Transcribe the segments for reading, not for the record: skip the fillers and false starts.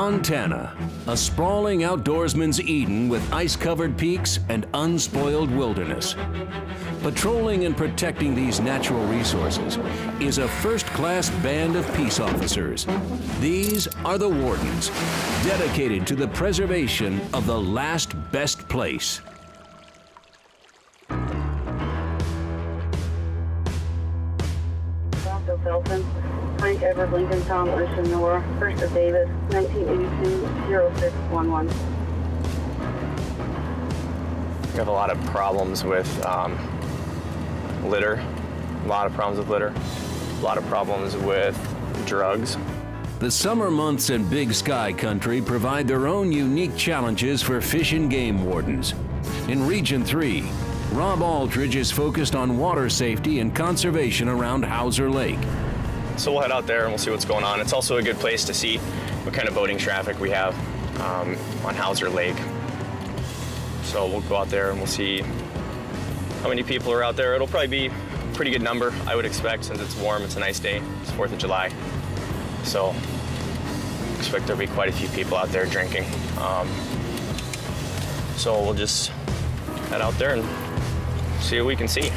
Montana, a sprawling outdoorsman's Eden with ice-covered peaks and unspoiled wilderness. Patrolling and protecting these natural resources is a first-class band of peace officers. These are the Wardens, dedicated to the preservation of the last best place. Felton, Frank Edward Lincoln, Tom Ocean Nora, 1st of Davis, 1982-0611. We have a lot of problems with litter, a lot of problems with litter, a lot of problems with drugs. The summer months in Big Sky Country provide their own unique challenges for fish and game wardens. In Region 3, Rob Aldridge is focused on water safety and conservation around Hauser Lake. So we'll head out there and we'll see what's going on. It's also a good place to see what kind of boating traffic we have on Hauser Lake. So we'll go out there and we'll see how many people are out there. It'll probably be a pretty good number, I would expect, since it's warm, it's a nice day, it's 4th of July. So I expect there'll be quite a few people out there drinking. So we'll just head out there and see what we can see.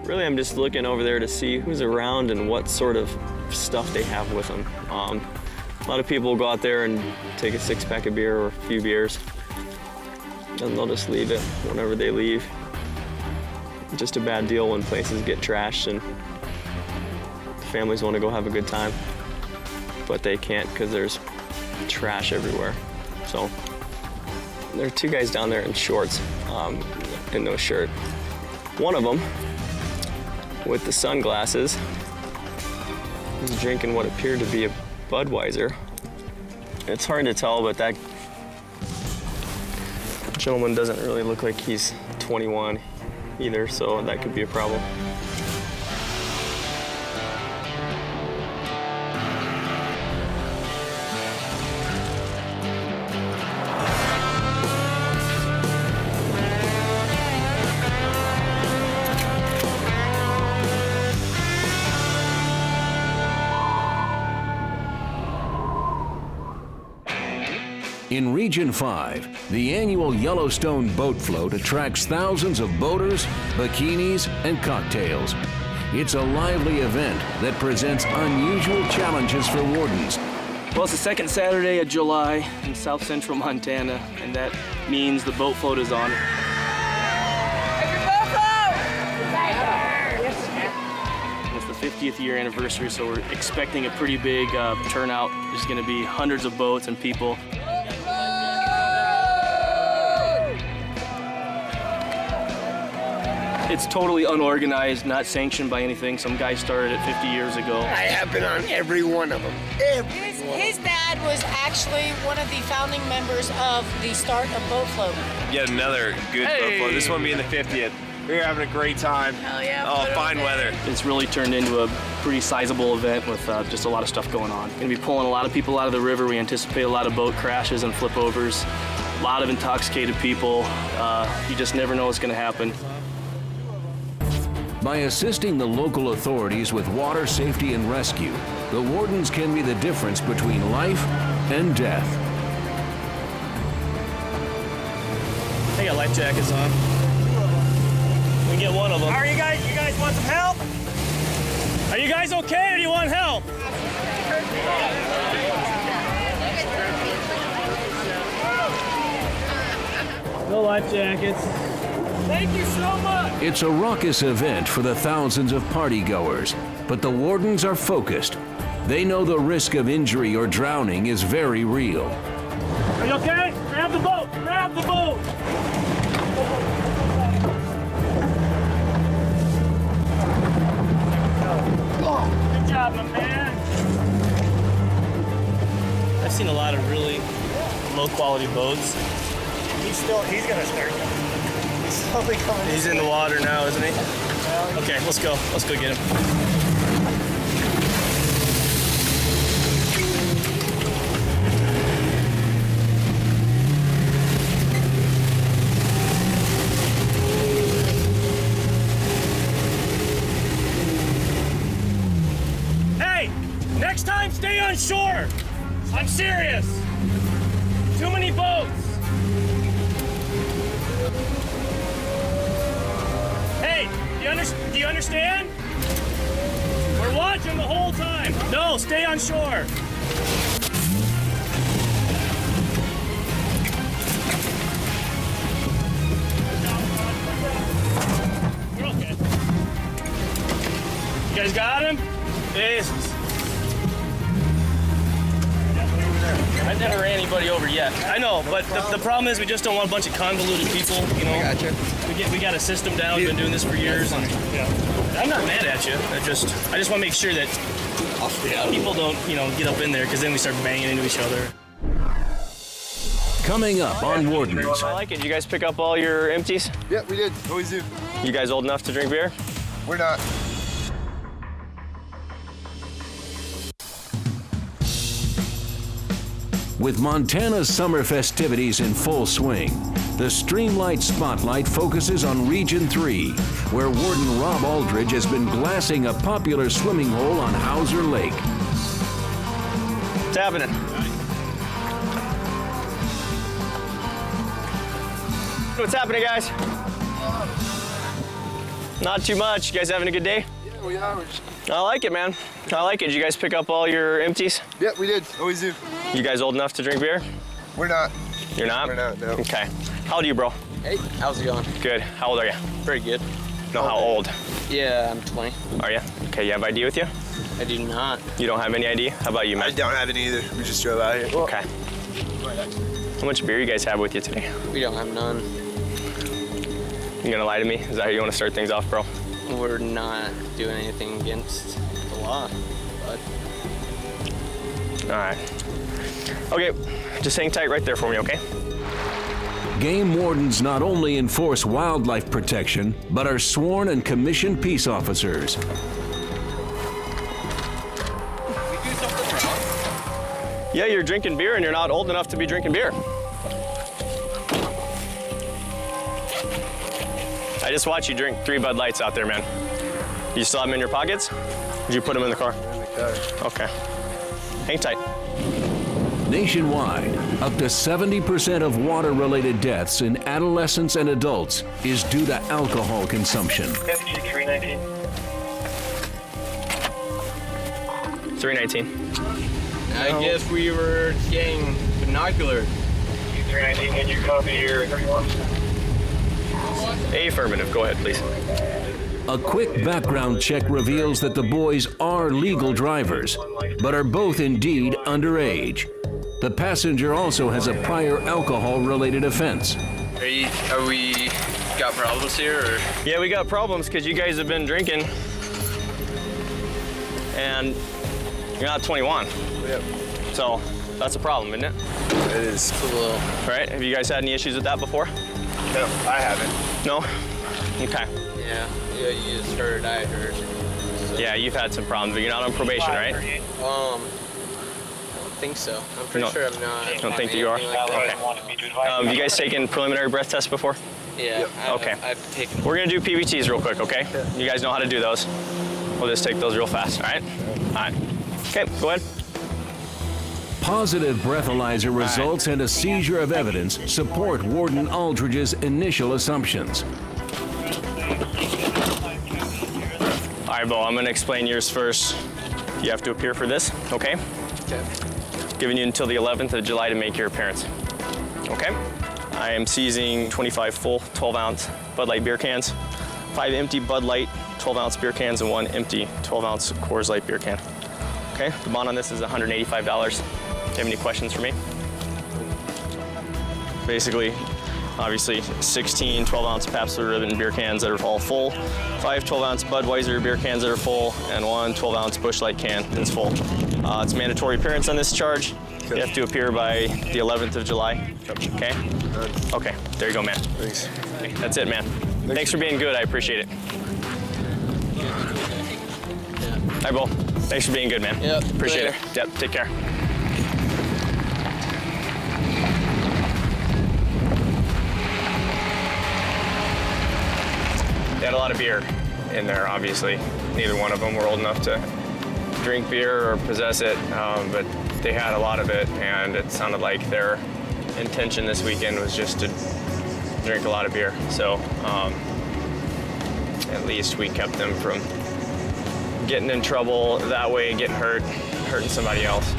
Really, I'm just looking over there to see who's around and what sort of stuff they have with them. A lot of people will go out there and take a 6-pack of beer or a few beers, and they'll just leave it whenever they leave. Just a bad deal when places get trashed and families want to go have a good time, but they can't because there's trash everywhere. So there are 2 guys down there in shorts and no shirt. One of them, with the sunglasses, was drinking what appeared to be a Budweiser. It's hard to tell, but that gentleman doesn't really look like he's 21 either, so that could be a problem. In Region 5, the annual Yellowstone Boat Float attracts thousands of boaters, bikinis, and cocktails. It's a lively event that presents unusual challenges for wardens. Well, it's the second Saturday of July in south central Montana, and that means the boat float is on. It's the 50th year anniversary, so we're expecting a pretty big turnout. There's going to be hundreds of boats and people. It's totally unorganized, not sanctioned by anything. Some guy started it 50 years ago. I have been on every one of them. His dad was actually one of the founding members of the start of Boat Float. Yet another good boat float. This one being the 50th. We're having a great time. Hell yeah. Oh, fine weather. It's really turned into a pretty sizable event with just a lot of stuff going on. Going to be pulling a lot of people out of the river. We anticipate a lot of boat crashes and flipovers. A lot of intoxicated people. You just never know what's going to happen. By assisting the local authorities with water safety and rescue, the wardens can be the difference between life and death. They got life jackets on. We get one of them. Are you guys want some help? Are you guys okay or do you want help? No life jackets. Thank you so much. It's a raucous event for the thousands of partygoers, but the wardens are focused. They know the risk of injury or drowning is very real. Are you okay? Grab the boat! Grab the boat! Good job, my man. I've seen a lot of really low-quality boats. He's gonna start coming. He's slowly coming. He's in the water now, isn't he? Okay, let's go. Let's go get him. Next time, stay on shore. I'm serious. Too many boats. Hey, do you understand? We're watching the whole time. No, stay on shore. We're okay. You guys got him? Jesus. I've never ran anybody over yet. I know, but the problem is we just don't want a bunch of convoluted people, you know. I gotcha. We got a system down. We've been doing this for years, and I'm not mad at you. I just want to make sure that people don't, you know, get up in there, because then we start banging into each other. Coming up on Wardens. I like it. You guys pick up all your empties? Yeah, we did. Always do. You guys old enough to drink beer? We're not. With Montana's summer festivities in full swing, the Streamlight Spotlight focuses on Region 3, where Warden Rob Aldridge has been glassing a popular swimming hole on Hauser Lake. What's happening? What's happening, guys? Not too much. You guys having a good day? Yeah, we are. I like it, man. I like it. Did you guys pick up all your empties? Yeah, we did. Always do. You guys old enough to drink beer? We're not. You're not? We're not, no. Okay. How old are you, bro? Hey, how's it going? Good. How old are you? Pretty good. No, how old? Yeah, I'm 20. Are you? Okay, you have ID with you? I do not. You don't have any ID? How about you, man? I don't have it either. We just drove out here. Okay. How much beer you guys have with you today? We don't have none. You gonna lie to me? Is that how you want to start things off, bro? We're not doing anything against the law, but All right. Okay, just hang tight right there for me, okay? Game wardens not only enforce wildlife protection, but are sworn and commissioned peace officers. Yeah, you're drinking beer and you're not old enough to be drinking beer. I just watched you drink 3 Bud Lights out there, man. You still have them in your pockets? Did you put them in the car? In the car. Okay. Hang tight. Nationwide, up to 70% of water-related deaths in adolescents and adults is due to alcohol consumption. 319. I guess we were getting binocular. 319, can you copy here? Affirmative. Go ahead, please. A quick background check reveals that the boys are legal drivers, but are both indeed underage. The passenger also has a prior alcohol-related offense. Are we got problems here, or? Yeah, we got problems because you guys have been drinking and you're not 21. Yep. So that's a problem, isn't it? It is. It's a little. Right? Have you guys had any issues with that before? No, I haven't. No? Okay. Yeah, you just heard, I heard. So. Yeah, you've had some problems, but you're not on probation, right? I don't think so. I'm pretty sure I'm not. Don't think that you are? Okay. Have you guys taken preliminary breath tests before? Yeah. Yep. Okay. I've taken. We're gonna do PBTs real quick, okay? You guys know how to do those. We'll just take those real fast, all right? All right. Okay, go ahead. Positive breathalyzer results and a seizure of evidence support Warden Aldridge's initial assumptions. All right, Bo, I'm gonna explain yours first. You have to appear for this, okay? Okay. Giving you until the 11th of July to make your appearance, okay? I am seizing 25 full 12-ounce Bud Light beer cans, 5 empty Bud Light 12-ounce beer cans, and 1 empty 12-ounce Coors Light beer can. Okay, the bond on this is $185. Do you have any questions for me? Basically, obviously, 16 12-ounce Pabst Blue Ribbon beer cans that are all full, 5 12-ounce Budweiser beer cans that are full, and 1 12-ounce Busch Light can that's full. It's mandatory appearance on this charge. You have to appear by the 11th of July. Okay? Okay, there you go, man. Thanks. That's it, man. Thanks for being good. I appreciate it. Hi, Bo. Thanks for being good, man. Yep. Appreciate Later. it. Yep, take care. They had a lot of beer in there, obviously. Neither one of them were old enough to drink beer or possess it, but they had a lot of it, and it sounded like their intention this weekend was just to drink a lot of beer. So at least we kept them from getting in trouble that way and getting hurting somebody else.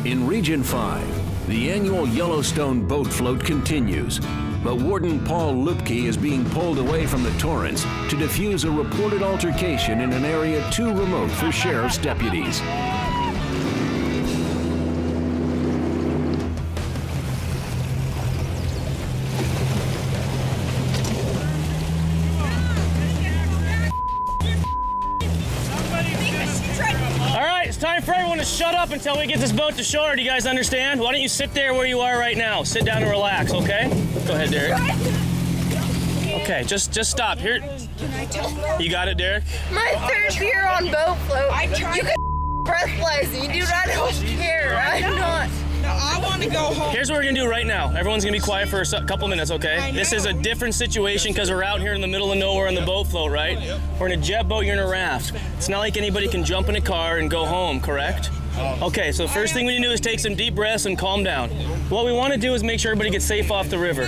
In Region 5, the annual Yellowstone Boat Float continues, but Warden Paul Lupke is being pulled away from the Torrents to defuse a reported altercation in an area too remote for sheriff's deputies. Time for everyone to shut up until we get this boat to shore. Do you guys understand? Why don't you sit there where you are right now? Sit down and relax, okay? Go ahead, Derek. Okay, just stop. Here. You got it, Derek? My third year on boat float. You can breathalyze me. You do not care. I'm not. No, I want to go home. Here's what we're gonna do right now. Everyone's gonna be quiet for a couple minutes, okay? This is a different situation because we're out here in the middle of nowhere on the boat float, right? We're in a jet boat, you're in a raft. It's not like anybody can jump in a car and go home, correct? Okay, so the first thing we need to do is take some deep breaths and calm down. What we want to do is make sure everybody gets safe off the river.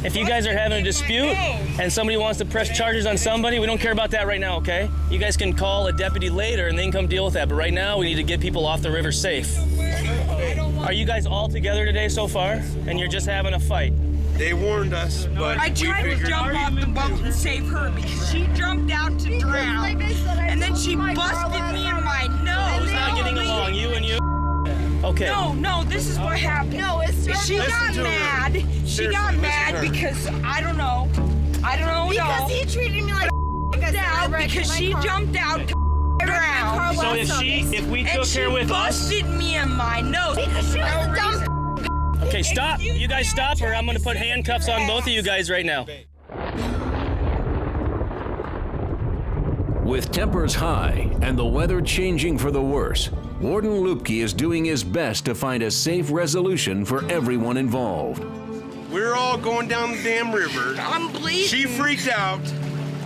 If you guys are having a dispute and somebody wants to press charges on somebody, we don't care about that right now, okay? You guys can call a deputy later and they can come deal with that, but right now we need to get people off the river safe. Are you guys all together today so far? And you're just having a fight? They warned us, but I tried to jump off the boat and save her because she jumped out to drown. And then she busted me in my nose. Who's not getting along, you and you? Okay. No, this is what happened. No, it's She got mad. She got mad because I don't know. Because he treated me like because she jumped out to drown. So if we took her with us. She busted me in my nose. Because she was a dumb. Okay, stop. You guys stop or I'm going to put handcuffs on both of you guys right now. With tempers high and the weather changing for the worse, Warden Lupke is doing his best to find a safe resolution for everyone involved. we're all going down the damn river. I'm bleeding. She freaked out.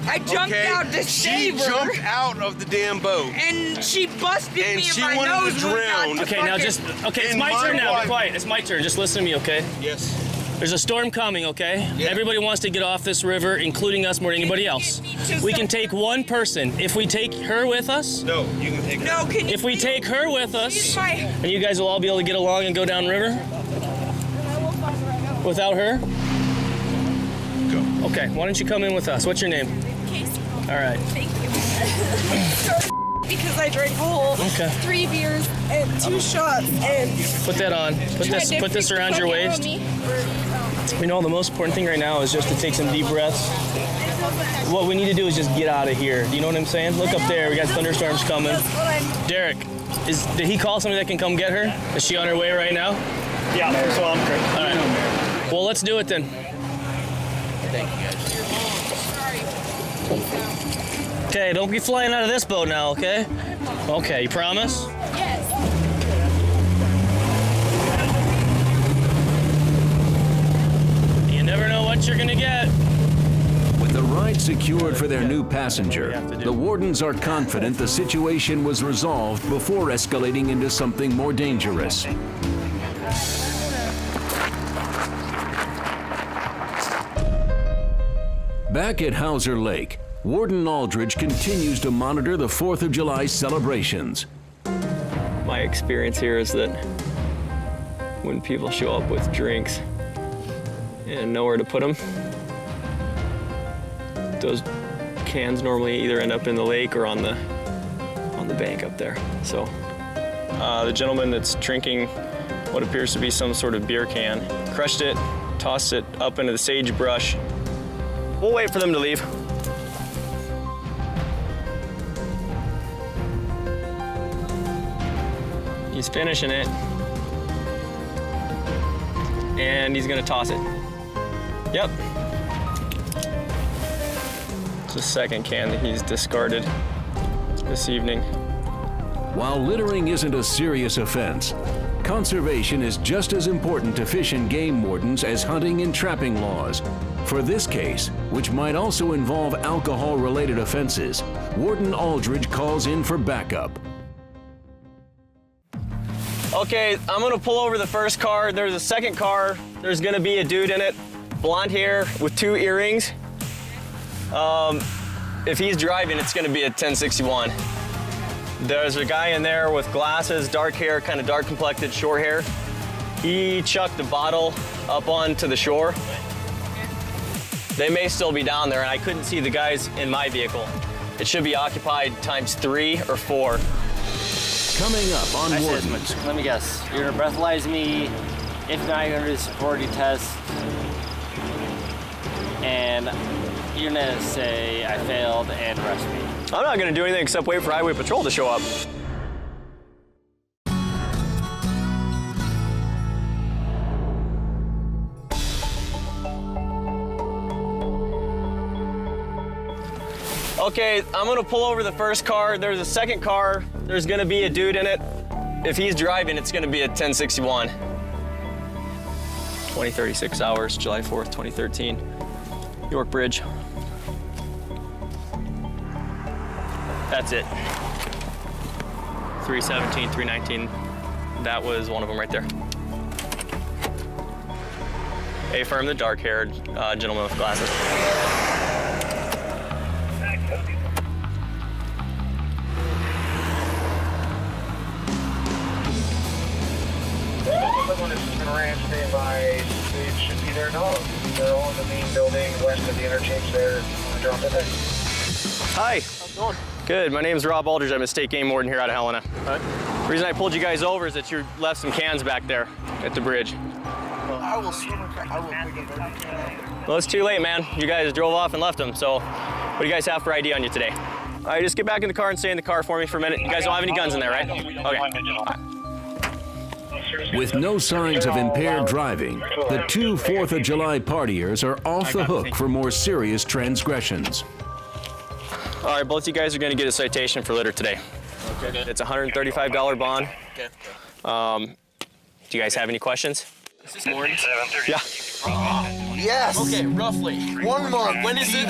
I jumped out to save her. She jumped out of the damn boat. And she busted me in she my wanted nose. to drown. Okay, now just, it's my turn now. Be quiet. It's my turn. Just listen to me, okay? Yes. There's a storm coming, okay? Yeah. Everybody wants to get off this river, including us more than anybody else. We can take one person. If we take her with us, No, you can take her. No, can you if we take her with us, She's my- and you guys will all be able to get along and go down river? Without her? Go. Okay, why don't you come in with us? What's your name? Casey. All right. Thank you. Because I drank a whole 3 beers and 2 shots and Put that on. Put this around your waist. You know, the most important thing right now is just to take some deep breaths. What we need to do is just get out of here. Do you know what I'm saying? Look up there. We got thunderstorms coming. Derek, did he call somebody that can come get her? Is she on her way right now? Yeah, so I'm great. All right. Well, let's do it then. Thank you, guys. Okay, don't be flying out of this boat now, okay? Okay, you promise? yes. You never know what you're gonna get. With the ride secured for their new passenger, the wardens are confident the situation was resolved before escalating into something more dangerous. Back at Hauser Lake, Warden Aldridge continues to monitor the 4th of July celebrations. My experience here is that when people show up with drinks and nowhere to put them, those cans normally either end up in the lake or on the bank up there. So the gentleman that's drinking what appears to be some sort of beer can crushed it, tossed it up into the sagebrush. We'll wait for them to leave. He's finishing it, and he's gonna toss it. Yep. It's the second can that he's discarded this evening. While littering isn't a serious offense, Conservation is just as important to fish and game wardens as hunting and trapping laws. For this case, which might also involve alcohol-related offenses, Warden Aldridge calls in for backup. Okay, I'm gonna pull over the first car. There's a second car. There's gonna be a dude in it, blonde hair with 2 earrings. If he's driving, it's gonna be a 1061. There's a guy in there with glasses, dark hair, kind of dark complected, short hair. He chucked the bottle up onto the shore. They may still be down there, and I couldn't see the guys in my vehicle. It should be occupied times 3 or 4. Coming up on Wardens. Let me guess. You're gonna breathalyze me. If not, you're gonna do a superiority test. And you're gonna say I failed and arrest me. I'm not gonna do anything except wait for Highway Patrol to show up. Okay, I'm gonna pull over the first car. There's a second car. There's gonna be a dude in it. If he's driving, it's gonna be a 1061. 2036 hours, July 4th, 2013. York Bridge. That's it. 317, 319. That was one of them right there. A-firm, the dark-haired gentleman with glasses. Someone is ranch nearby. They should be there now. They're all in the main building west of the interchange there. Drop it there. Hi. How's it going? Good. My name's Rob Aldridge. I'm a state game warden here out of Helena. Hi. The reason I pulled you guys over is that you left some cans back there at the bridge. I will swim. I will pick up everything. Well, it's too late, man. You guys drove off and left them. So, what do you guys have for ID on you today? All right, just get back in the car and stay in the car for me for a minute. You guys don't have any guns in there, right? Okay. With no signs of impaired driving, the 2 4th of July partiers are off the hook for more serious transgressions. All right, both you guys are going to get a citation for litter today. Okay. It's a $135 bond. Okay. Do you guys have any questions? Is this Warrant? Yeah. Yes. Okay, roughly. 1 month. When is it?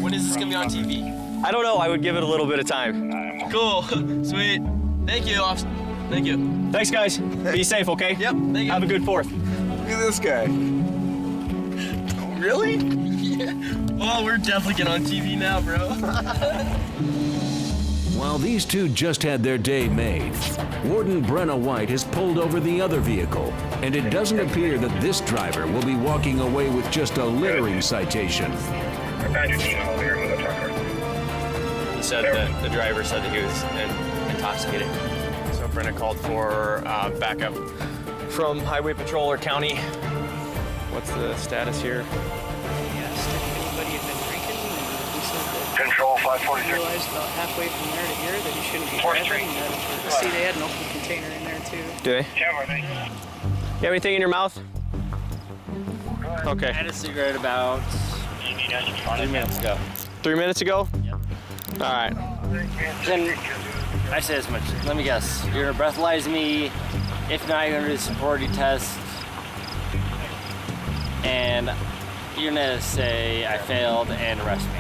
When is this gonna be on TV? I don't know. I would give it a little bit of time. Cool. Sweet. Thank you, officer. Thank you. Thanks, guys. Be safe, okay? Yep. Thank you. Have a good 4th. Look at this guy. Really? Yeah. Oh, we're definitely getting on TV now, bro. While these two just had their day made, Warden Brenna White has pulled over the other vehicle, and it doesn't appear that this driver will be walking away with just a littering citation. He said that the driver said that he was intoxicated. So Brenna called for backup from Highway Patrol or county. What's the status here? Anybody had been drinking, and we said that Control 543. realized about halfway from there to here that you shouldn't be driving. See, they had an open container in there too. Do they? You have anything in your mouth? Okay. I had a cigarette about 3 minutes ago. 3 minutes ago? Yep. All right. Then I said as much. Let me guess. You're gonna breathalyze me. If not, you're gonna do a superiority test. And you're gonna say I failed and arrest me.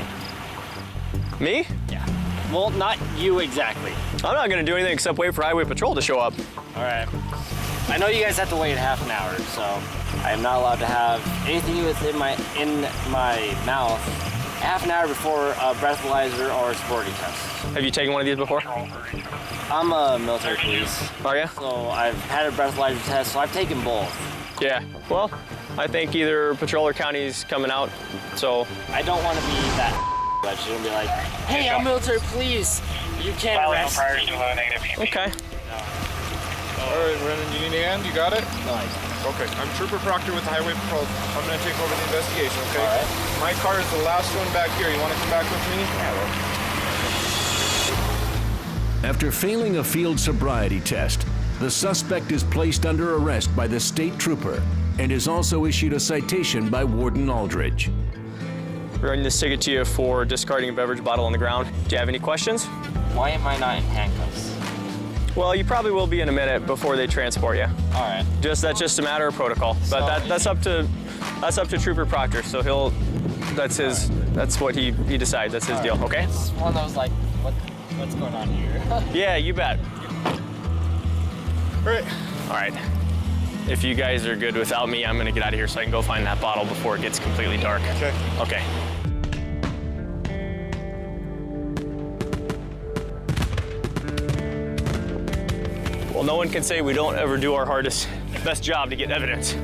Me? Yeah. Well, not you exactly. I'm not gonna do anything except wait for Highway Patrol to show up. All right. I know you guys have to wait half an hour, so I am not allowed to have anything within my mouth half an hour before a breathalyzer or a superiority test. Have you taken one of these before? I'm a military police. Are you? So I've had a breathalyzer test, so I've taken both. Yeah. Well, I think either patrol or county's coming out, so. I don't want to be that but you're gonna be like, hey, I'm military police. You can't arrest me. Okay. All right, Brennan, you need a hand? You got it? No, I don't. Okay. I'm Trooper Proctor with the Highway Patrol. I'm going to take over the investigation, okay? All right. My car is the last one back here. You want to come back with me? After failing a field sobriety test, the suspect is placed under arrest by the state trooper and is also issued a citation by Warden Aldridge. We're running this ticket to you for discarding a beverage bottle on the ground. Do you have any questions? Why am I not in handcuffs? Well, you probably will be in a minute before they transport you. All right. That's just a matter of protocol. But that's up to Trooper Proctor. So that's what he decides. That's his deal. Okay. It's one of those like, what's going on here? Yeah, you bet. Right. All right. If you guys are good without me, I'm gonna get out of here so I can go find that bottle before it gets completely dark. Okay. Okay. Well, no one can say we don't ever do our best job to get evidence.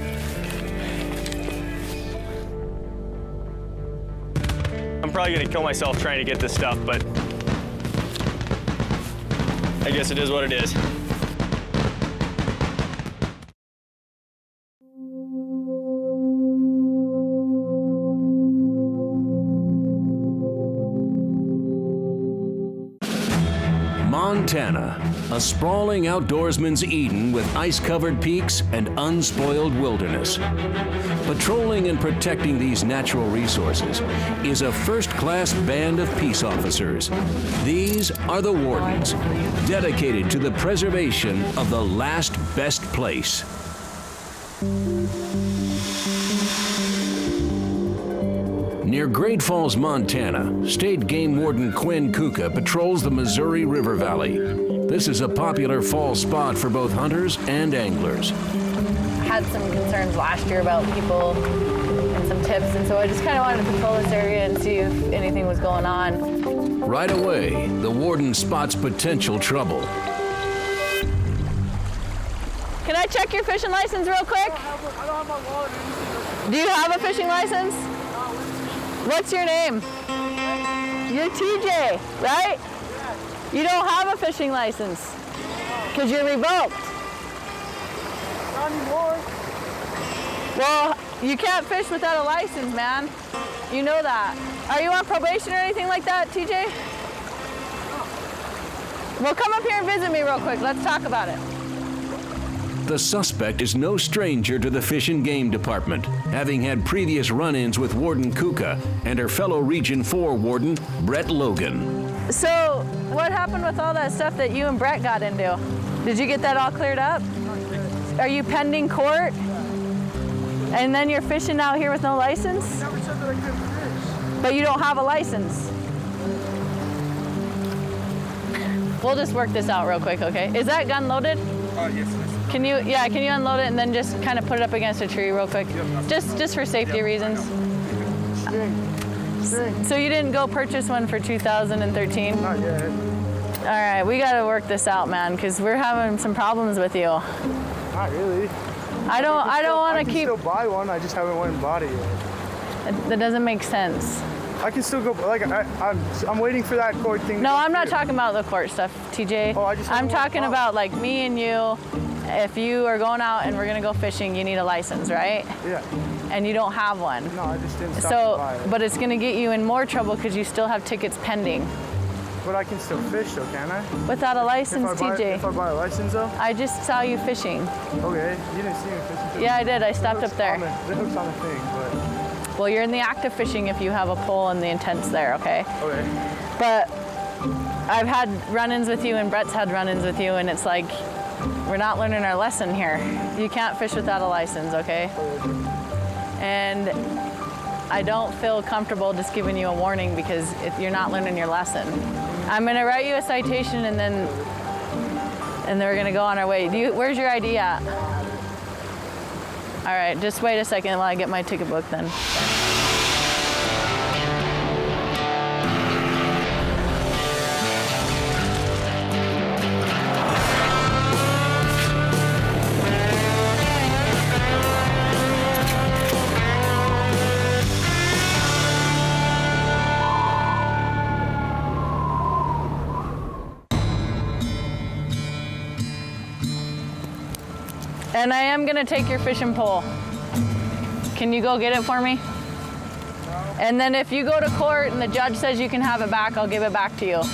I'm probably gonna kill myself trying to get this stuff, but I guess it is what it is. Montana, a sprawling outdoorsman's Eden with ice-covered peaks and unspoiled wilderness. Patrolling and protecting these natural resources is a first-class band of peace officers. These are the Wardens, dedicated to the preservation of the last best place. Near Great Falls, Montana, State Game Warden Quinn Kuka patrols the Missouri River Valley. This is a popular fall spot for both hunters and anglers. Had some concerns last year about people and some tips, and so I just kind of wanted to patrol this area and see if anything was going on. Right away, the warden spots potential trouble. Can I check your fishing license real quick? I don't have my wallet. Do you have a fishing license? What's your name? You're TJ, right? You don't have a fishing license because you're revoked. Not anymore. Well, you can't fish without a license, man. You know that. Are you on probation or anything like that, TJ? Well, come up here and visit me real quick. Let's talk about it. The suspect is no stranger to the Fish and Game Department, having had previous run-ins with Warden Kuka and her fellow Region 4 Warden, Brett Logan. So, what happened with all that stuff that you and Brett got into? Did you get that all cleared up? Are you pending court? And then you're fishing out here with no license? You never said that I couldn't fish. But you don't have a license. We'll just work this out real quick, okay? Is that gun loaded? Yes. Can you unload it and then just kind of put it up against a tree real quick? Just for safety reasons. So you didn't go purchase one for 2013? Not yet. All right, we got to work this out, man, because we're having some problems with you. Not really. I don't want to keep. I can still buy one. I just haven't went and bought it yet. That doesn't make sense. I can still go. Like I'm waiting for that court thing. No, I'm not talking about the court stuff, TJ. Oh, I'm talking about like me and you. If you are going out and we're gonna go fishing, you need a license, right? Yeah. And you don't have one. No, I just didn't stop to buy it. But it's gonna get you in more trouble because you still have tickets pending. But I can still fish though, can I? Without a license, TJ. If I buy a license though? I just saw you fishing. Okay, you didn't see me fishing? Yeah, I did. I stopped up there. The hook's on the thing, but... Well, you're in the act of fishing if you have a pole and the intent's there, okay? Okay. But I've had run-ins with you and Brett's had run-ins with you, and it's like, we're not learning our lesson here. You can't fish without a license, okay? And I don't feel comfortable just giving you a warning because you're not learning your lesson. I'm gonna write you a citation and then we're gonna go on our way. Where's your ID at? All right, just wait a second while I get my ticket book then. And I am gonna take your fishing pole. Can you go get it for me? No. And then if you go to court and the judge says you can have it back, I'll give it back to you. Okay.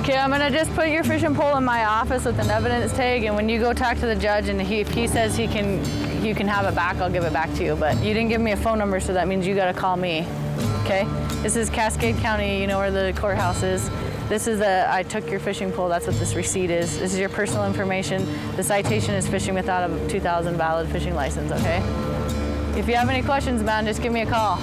Okay, I'm gonna just put your fishing pole in my office with an evidence tag, and when you go talk to the judge and if he says he can you can have it back, I'll give it back to you. But you didn't give me a phone number, so that means you gotta call me, okay? This is Cascade County, you know where the courthouse is. This is I took your fishing pole, that's what this receipt is. This is your personal information. The citation is fishing without a 2000 valid fishing license, okay? If you have any questions, man, just give me a call.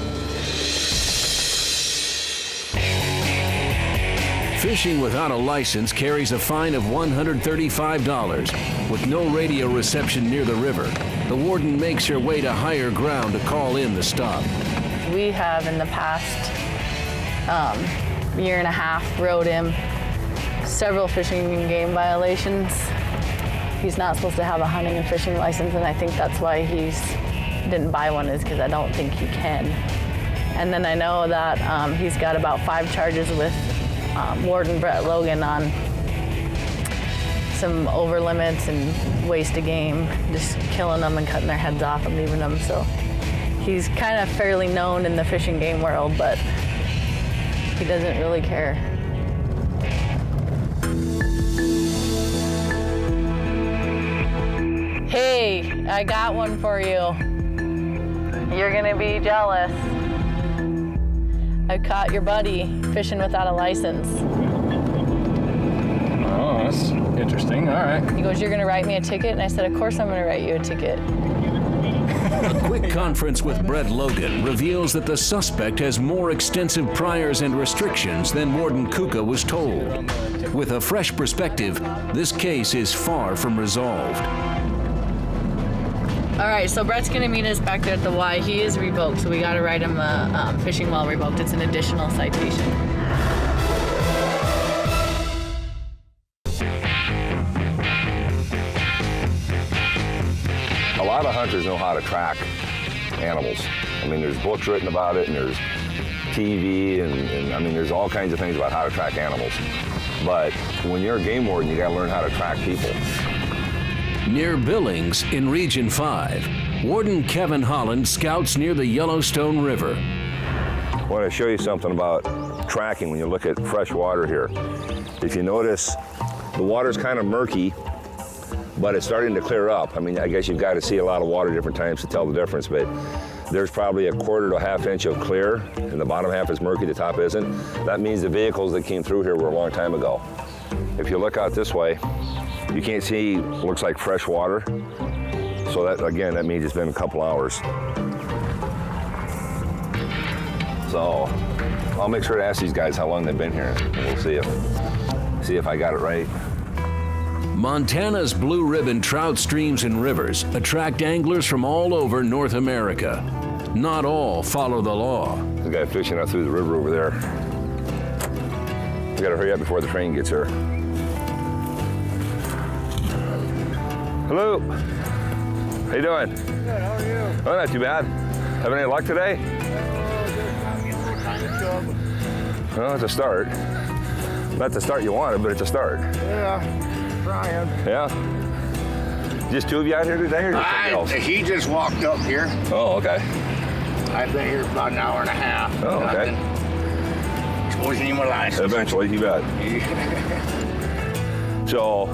Fishing without a license carries a fine of $135. With no radio reception near the river, the warden makes her way to higher ground to call in the stop. We have in the past year and a half wrote him several fishing and game violations. He's not supposed to have a hunting and fishing license, and I think that's why he's didn't buy one, is because I don't think he can. And then I know that he's got about 5 charges with Warden Brett Logan on some over limits and waste of game, just killing them and cutting their heads off and leaving them. So he's kind of fairly known in the fishing game world, but he doesn't really care. Hey, I got one for you. You're gonna be jealous. I caught your buddy fishing without a license. Oh, that's interesting. All right. He goes, "You're gonna write me a ticket?" And I said, "Of course I'm gonna write you a ticket." A quick conference with Brett Logan reveals that the suspect has more extensive priors and restrictions than Warden Kuka was told. With a fresh perspective, this case is far from resolved. All right, so Brett's gonna meet us back there at the Y. He is revoked, so we gotta write him a fishing well revoked. It's an additional citation. A lot of hunters know how to track animals. I mean, there's books written about it, and there's TV, and I mean, there's all kinds of things about how to track animals. But when you're a game warden, you gotta learn how to track people. Near Billings in Region 5, Warden Kevin Holland scouts near the Yellowstone River. I want to show you something about tracking when you look at fresh water here. If you notice, the water's kind of murky, but it's starting to clear up. I mean, I guess you've got to see a lot of water different times to tell the difference, but there's probably a 1/4 to a 1/2 inch of clear, and the bottom half is murky, the top isn't. That means the vehicles that came through here were a long time ago. If you look out this way, you can't see, looks like fresh water. So that, again, that means it's been a couple hours. So I'll make sure to ask these guys how long they've been here, and we'll see if I got it right. Montana's blue ribbon trout streams and rivers attract anglers from all over North America. Not all follow the law. There's a guy fishing out through the river over there. We gotta hurry up before the train gets here. Hello. How you doing? Good, how are you? Oh, not too bad. Having any luck today? Well, it's a start. Not the start you wanted, but it's a start. Yeah, trying. Yeah? Just 2 of you out here today, or something else? He just walked up here. Oh, okay. I've been here about an hour and a half. Oh, okay. Wasn't even my license. Eventually, you bet. So,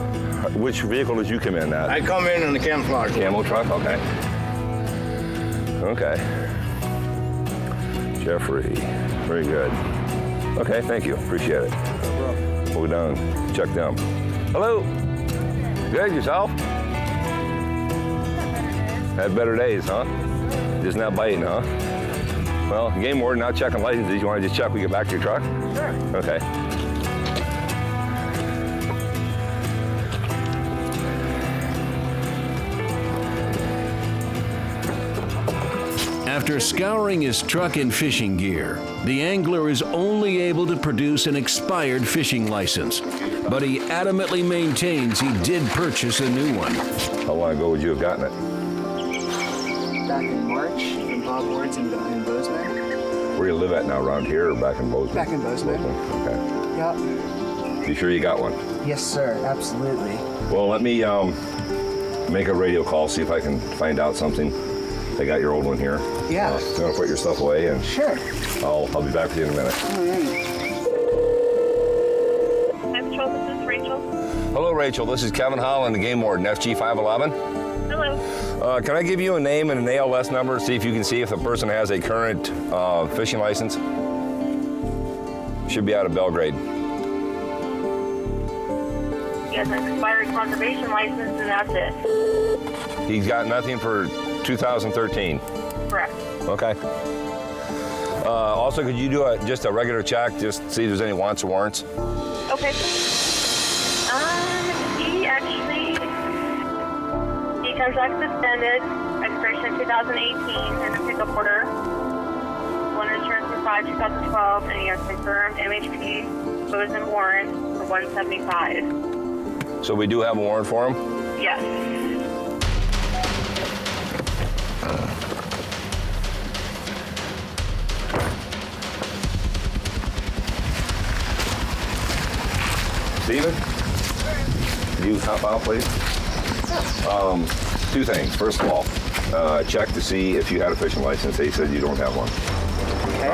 which vehicle did you come in at? I come in the camouflage. Camo truck, okay. Okay. Jeffrey, very good. Okay, thank you, appreciate it. We'll go down, check them. Hello. Good, yourself? Had better days, huh? Just not biting, huh? Well, game warden, not checking licenses. You want to just check when you get back to your truck? Sure. Okay. After scouring his truck and fishing gear, the angler is only able to produce an expired fishing license, but he adamantly maintains he did purchase a new one. How long ago would you have gotten it? Back in March, from Bob Ward's in Bozeman. Where do you live at now, around here or back in Bozeman? Back in Bozeman. Okay. Yep. You sure you got one? Yes, sir. Absolutely. Well, let me make a radio call, see if I can find out something. They got your old one here. Yeah. You want to put your stuff away? And sure. I'll be back with you in a minute. All right. Hi, Patrol. This is Rachel. Hello, Rachel. This is Kevin Holland, the game warden, FG 511. Hello. Can I give you a name and an ALS number, see if you can see if the person has a current fishing license? Should be out of Belgrade. He has an expired conservation license, and that's it. He's got nothing for 2013. Correct. Okay. Also, could you do just a regular check, just see if there's any wants or warrants? Okay. He contract suspended, expiration 2018, and a pickup order. One insurance for 5/2012, and he has confirmed MHP goes in warrant for 175. So we do have a warrant for him? Yes. Steven? Can you hop out, please? Two things. First of all, check to see if you had a fishing license. They said you don't have one. Okay.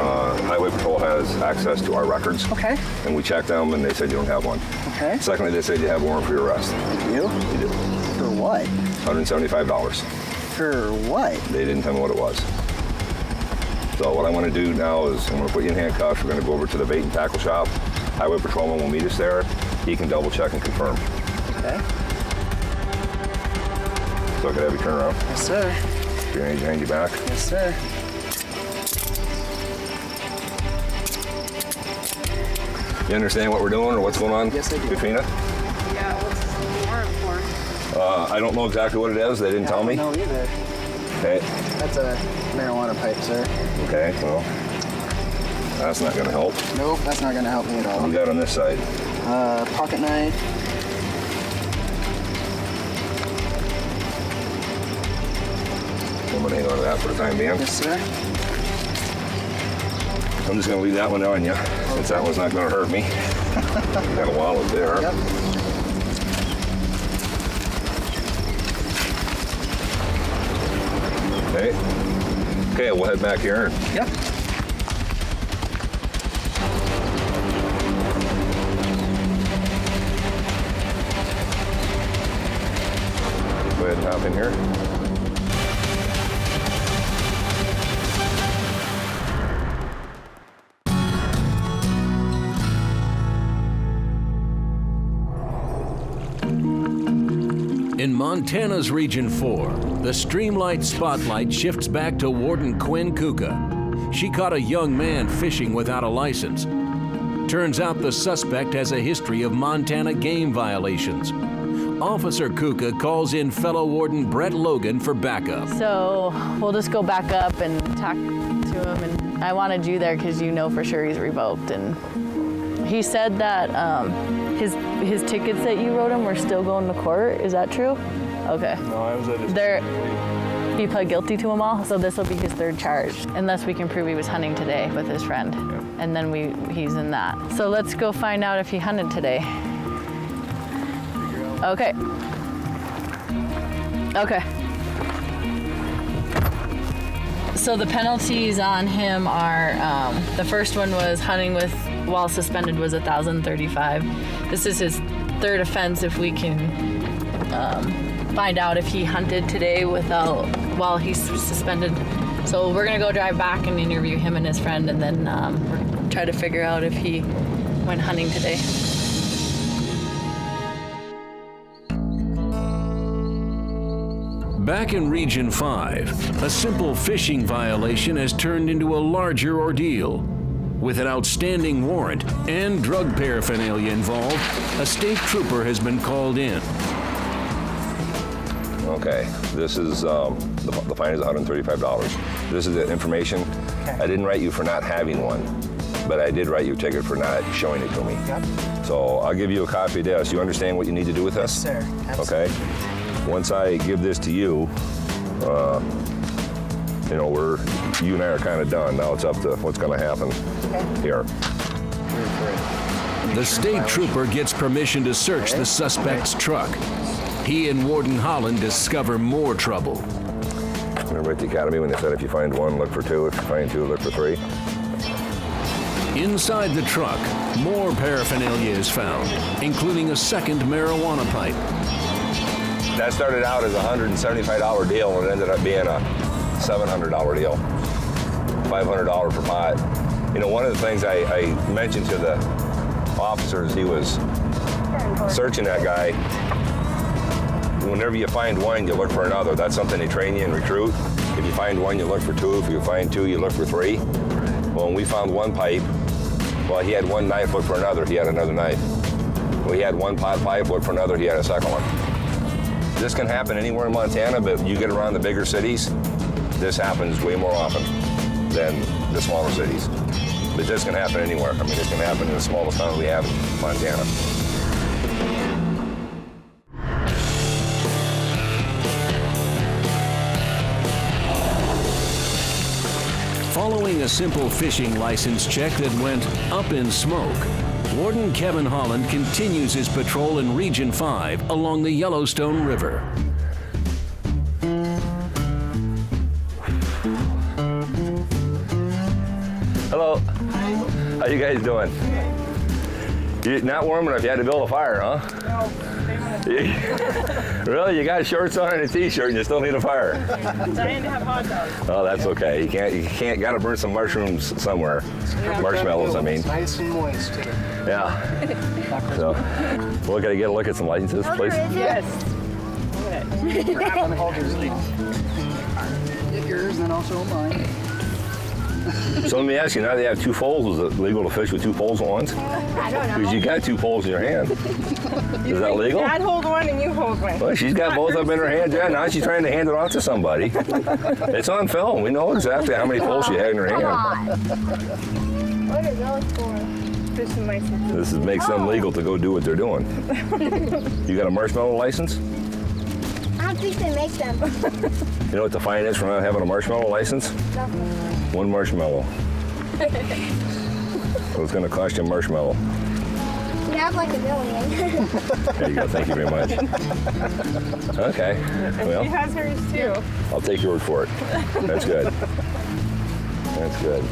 Highway Patrol has access to our records. Okay. And we checked them, and they said you don't have one. Okay. Secondly, they said you have a warrant for your arrest. You? You do. For what? $175. For what? They didn't tell me what it was. So what I want to do now is I'm going to put you in handcuffs. We're going to go over to the bait and tackle shop. Highway Patrolman will meet us there. He can double check and confirm. Okay. So I could have you turn around. Yes, sir. Your hands behind your back. Yes, sir. You understand what we're doing or what's going on? Yes, I do. Between us? Yeah, what's the warrant for? I don't know exactly what it is. They didn't tell me. I don't know either. Okay. That's a marijuana pipe, sir. Okay, well, that's not going to help. Nope, that's not going to help me at all. What we got on this side? Pocket knife. I'm going to hang on to that for the time being. Yes, sir. I'm just going to leave that one on you, since that one's not going to hurt me. Got a wallet there. Yep. Okay. Okay, we'll head back here. Yep. Go ahead and hop in here. In Montana's Region 4, the Streamlight spotlight shifts back to Warden Quinn Kuka. She caught a young man fishing without a license. Turns out the suspect has a history of Montana game violations. Officer Kuka calls in fellow Warden Brett Logan for backup. So we'll just go back up and talk to him. And I wanted you there because you know for sure he's revoked. And he said that his tickets that you wrote him were still going to court. Is that true? Okay. No, I was at his He pled guilty to them all, so this will be his third charge, unless we can prove he was hunting today with his friend. Yeah. And then he's in that. So let's go find out if he hunted today. Okay. Okay. So the penalties on him are, the first one was hunting while suspended was $1,035. This is his third offense if we can find out if he hunted today while he's suspended. So we're gonna go drive back and interview him and his friend, and then try to figure out if he went hunting today. Back in Region 5, a simple fishing violation has turned into a larger ordeal. With an outstanding warrant and drug paraphernalia involved, a state trooper has been called in. Okay, this is, the fine is $135. This is the information. Okay. I didn't write you for not having one, but I did write you a ticket for not showing it to me. Yep. So I'll give you a copy of this. You understand what you need to do with this? Yes, sir. Absolutely. Okay? Once I give this to you, you know, you and I are kind of done. Now it's up to what's going to happen here. The state trooper gets permission to search the suspect's truck. He and Warden Holland discover more trouble. Remember at the academy when they said if you find one, look for two. If you find two, look for three? Inside the truck, more paraphernalia is found, including a second marijuana pipe. That started out as a $175 deal and it ended up being a $700 deal. $500 per pot. You know, one of the things I mentioned to the officers, he was searching that guy. Whenever you find one, you look for another. That's something they train you and recruit. If you find one, you look for two. If you find two, you look for three. Well, when we found one pipe, well, he had one knife, look for another, he had another knife. We had one pot pipe, look for another, he had a second one. This can happen anywhere in Montana, but you get around the bigger cities, this happens way more often than the smaller cities. But this can happen anywhere. I mean, this can happen in the smallest town we have in Montana. Following a simple fishing license check that went up in smoke, Warden Kevin Holland continues his patrol in Region 5 along the Yellowstone River. Hello. How you guys doing? You're not warm enough, you had to build a fire, huh? No. Really? You got shorts on and a t-shirt and you still need a fire? I'm dying to have hot dogs. Oh, that's okay. You can't, gotta burn some mushrooms somewhere. Marshmallows, I mean. Nice and moist too. Yeah. So, well, can I get a look at some licenses, please? Yes. Grab Holder's lead. Get yours and also mine. So let me ask you, now they have two poles, is it legal to fish with two poles at once? I don't know. Because you got two poles in your hand. Is that legal? Dad hold one and you hold one. Well, she's got both of them in her hand, yeah. Now she's trying to hand it off to somebody. It's on film. We know exactly how many poles she had in her hand. What are those for? Fishing license. This makes them legal to go do what they're doing. You got a marshmallow license? I don't think they make them. You know what the fine is for not having a marshmallow license? No. One marshmallow. So it's going to cost you a marshmallow. We have like a million. There you go. Thank you very much. Okay. Well, She has hers too. I'll take your word for it. That's good. That's good.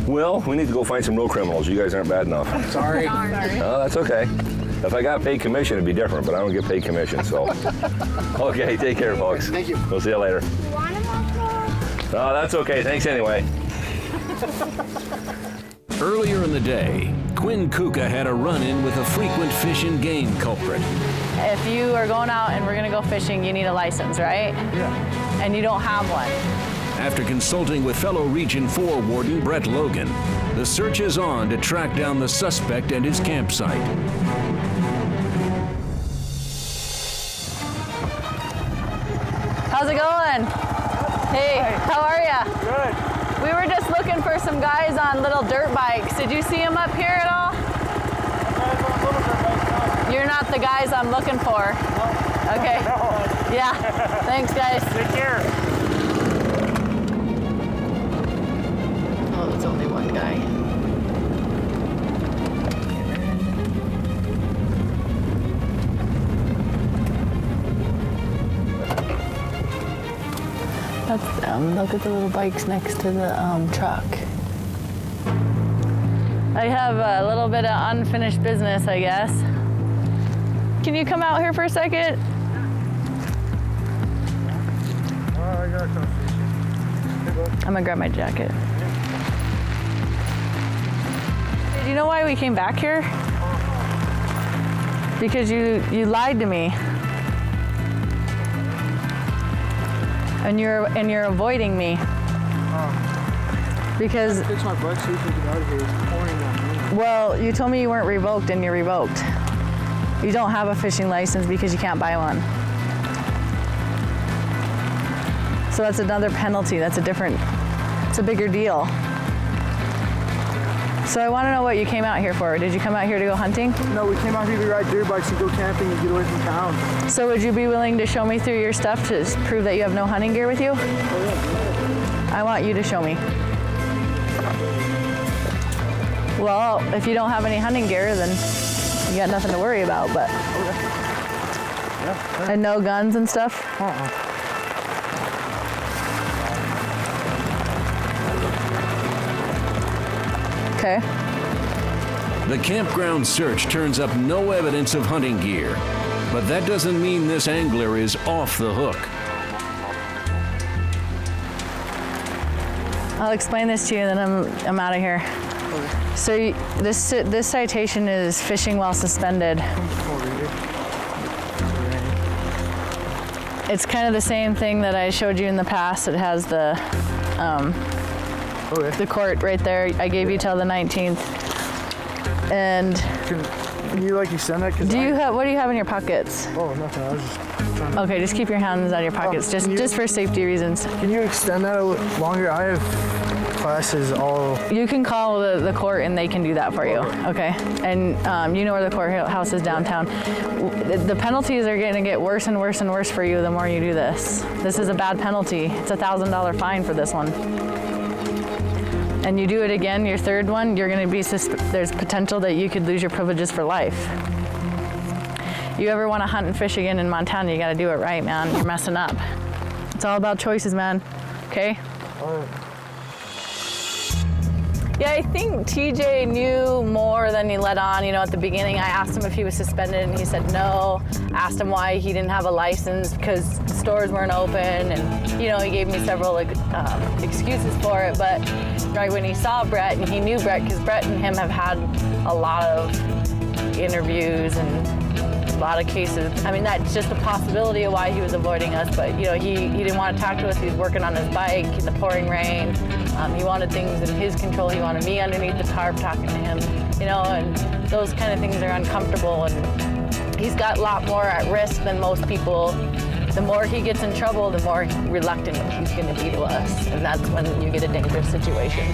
Well, we need to go find some real criminals. You guys aren't bad enough. Sorry. Oh, that's okay. If I got paid commission, it'd be different, but I don't get paid commission, so. Okay, take care, folks. Thank you. We'll see you later. You want them also? Oh, that's okay. Thanks anyway. Earlier in the day, Quinn Kuka had a run-in with a frequent fish and game culprit. If you are going out and we're gonna go fishing, you need a license, right? Yeah. And you don't have one. After consulting with fellow Region 4 Warden Brett Logan, the search is on to track down the suspect and his campsite. How's it going? Hey, how are ya? Good. We were just looking for some guys on little dirt bikes. Did you see them up here at all? You're not the guys I'm looking for. No. Okay. No. Yeah. Thanks, guys. Take care. Oh, it's only one guy. That's them. Look at the little bikes next to the truck. I have a little bit of unfinished business, I guess. Can you come out here for a second? I'm gonna grab my jacket. Do you know why we came back here? Because you lied to me. And you're avoiding me. Because Fix my butt so you can get out of here. It's pouring on me. well, you told me you weren't revoked and you're revoked. You don't have a fishing license because you can't buy one. So that's another penalty. It's a bigger deal. So I want to know what you came out here for. Did you come out here to go hunting? No, we came out here to ride dirt bikes and go camping and get away from town. So would you be willing to show me through your stuff to prove that you have no hunting gear with you? Oh, yeah. I want you to show me. Well, if you don't have any hunting gear, then you got nothing to worry about, but. Yeah. And no guns and stuff? Okay. The campground search turns up no evidence of hunting gear, But that doesn't mean this angler is off the hook. I'll explain this to you, and then I'm out of here. Okay. So this citation is fishing while suspended. It's kind of the same thing that I showed you in the past. It has the court right there. I gave you till the 19th. And can you like extend that? What do you have in your pockets? Oh, nothing. I was just trying to... Okay, just keep your hands out of your pockets, just for safety reasons. Can you extend that a little longer? I have classes all... You can call the court and they can do that for you, okay? And you know where the courthouse is downtown. The penalties are gonna get worse and worse and worse for you the more you do this. This is a bad penalty. It's a $1,000 fine for this one. And you do it again, your third one, you're gonna be, there's potential that you could lose your privileges for life. You ever wanna hunt and fish again in Montana, you gotta do it right, man. You're messing up. It's all about choices, man, okay? All right. Yeah, I think TJ knew more than he let on. You know, at the beginning, I asked him if he was suspended, and he said no. Asked him why he didn't have a license because stores weren't open, and you know, he gave me several excuses for it. But right when he saw Brett, and he knew Brett because Brett and him have had a lot of interviews and a lot of cases. I mean, that's just a possibility of why he was avoiding us. But you know, he didn't want to talk to us. He was working on his bike in the pouring rain. He wanted things in his control. He wanted me underneath the tarp talking to him, you know, and those kind of things are uncomfortable. And he's got a lot more at risk than most people. The more he gets in trouble, the more reluctant he's going to be to us. And that's when you get a dangerous situation.